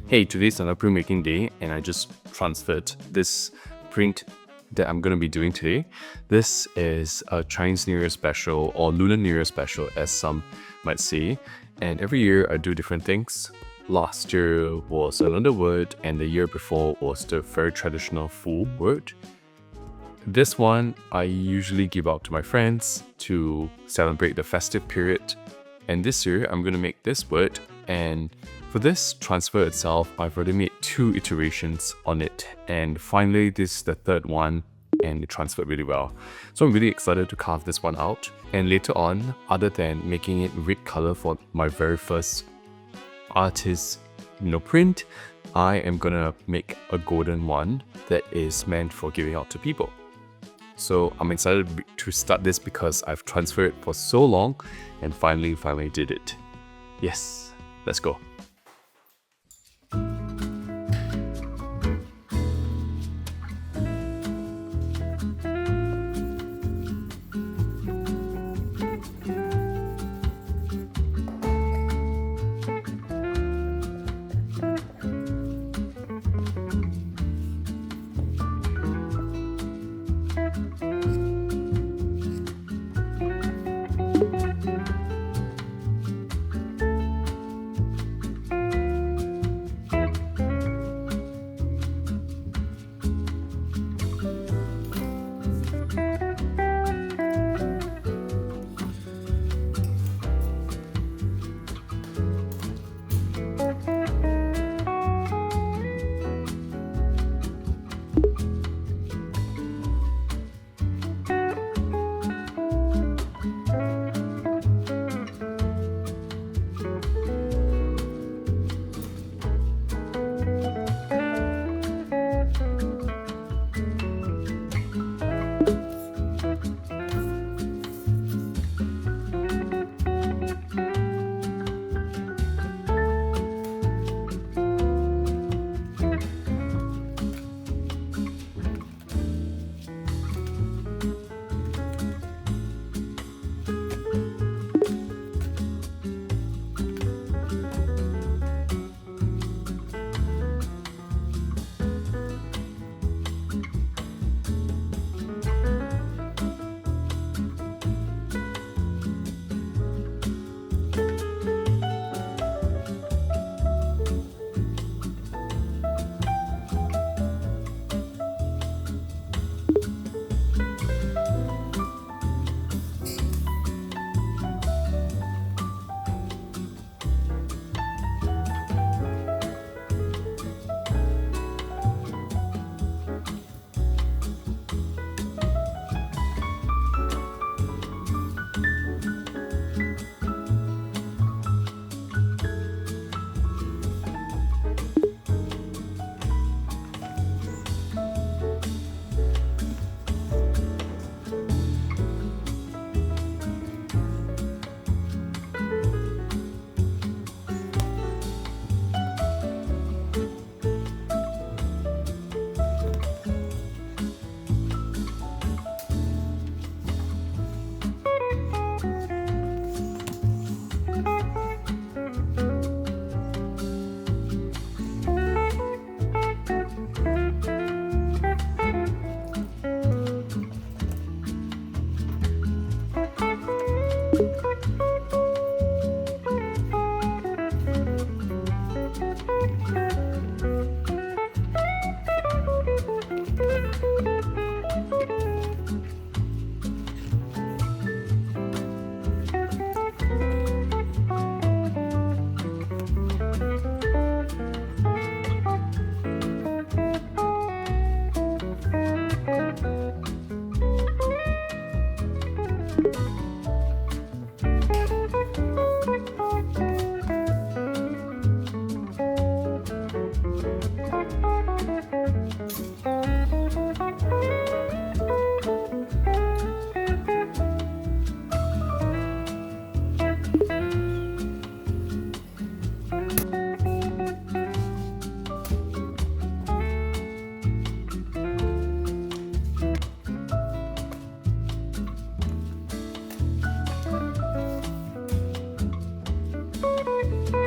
Hey, today's another printmaking day, and I just transferred this print that I'm going to be doing today. This is a Chinese New Year special, or Lunar New Year special, as some might say. And every year I do different things. Last year was another word, and the year before was the very traditional full word. This one I usually give out to my friends to celebrate the festive period. And this year I'm going to make this word, and for this transfer itself, I've already made 2 iterations on it, and finally this is the 3rd one, and it transferred really well. So I'm really excited to carve this one out, and later on, other than making it red color for my very first artist print, I am gonna make a golden one that is meant for giving out to people. So I'm excited to start this because I've transferred it for so long and finally did it. Yes, let's go.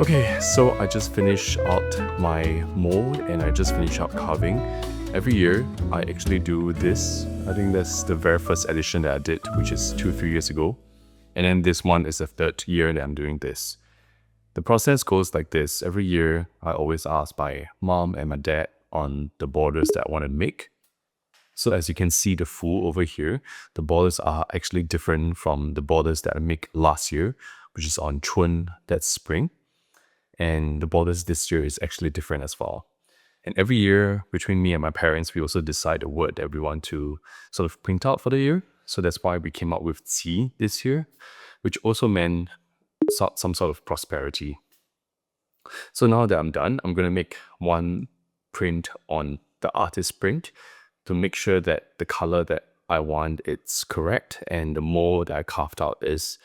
Okay, so I just finished out my mold and I just finished out carving. Every year, I actually do this. I think that's the very first edition that I did, which is 2-3 years ago. And then this one is the third year that I'm doing this. The process goes like this. Every year, I always ask my mom and my dad on the borders that I want to make. So as you can see the full over here, the borders are actually different from the borders that I make last year, which is on Chun, that's spring. And the borders this year is actually different as well. And every year between me and my parents, we also decide a word that we want to sort of print out for the year. So that's why we came up with Qi this year, which also meant some sort of prosperity. So now that I'm done, I'm going to make one print on the artist print to make sure that the color that I want it's correct and the mold that I carved out is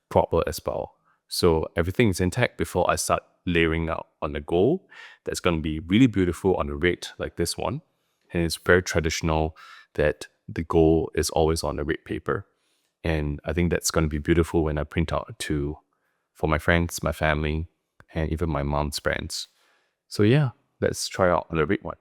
proper as well. So everything is intact before I start layering out on the gold. That's going to be really beautiful on the red like this one. And it's very traditional that the gold is always on the red paper. And I think that's going to be beautiful when I print out for my friends, my family, and even my mom's friends. So yeah, let's try out on the red one.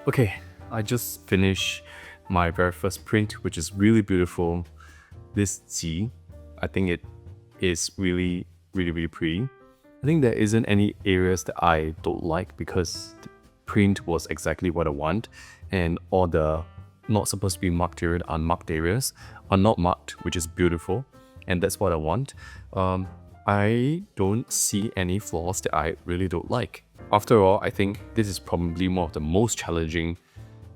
Okay, I just finished my very first print, which is really beautiful. This Ji, I think it is really, really, really pretty. I think there isn't any areas that I don't like because print was exactly what I want, and all the not supposed to be marked areas, unmarked areas are not marked, which is beautiful, and that's what I want. I don't see any flaws that I really don't like. After all, I think this is probably one of the most challenging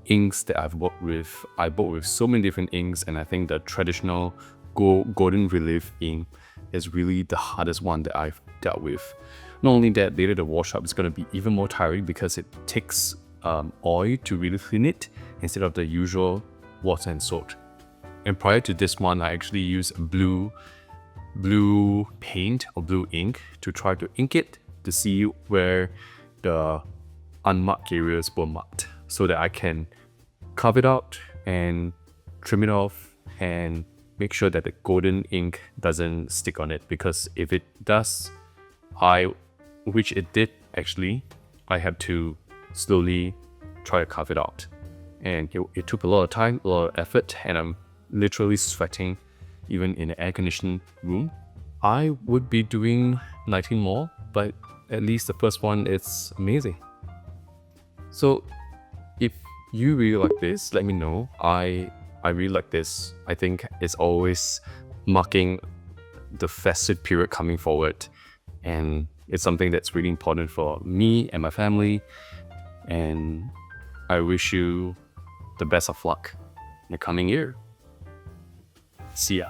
inks that I've worked with. I worked with so many different inks, and I think the traditional golden relief ink is really the hardest one that I've dealt with. Not only that, later the wash up is going to be even more tiring because it takes oil to really clean it instead of the usual water and salt. And prior to this one, I actually used blue paint or blue ink to try to ink it to see where the unmarked areas were marked, so that I can carve it out and trim it off and make sure that the golden ink doesn't stick on it, because if it does, which it did actually, I had to slowly try to carve it out. And it took a lot of time, a lot of effort, and I'm literally sweating even in an air-conditioned room. I would be doing 19 more, but at least the first one is amazing. So if you really like this, let me know. I really like this. I think it's always marking the festive period coming forward, and it's something that's really important for me and my family, and I wish you the best of luck in the coming year. See ya.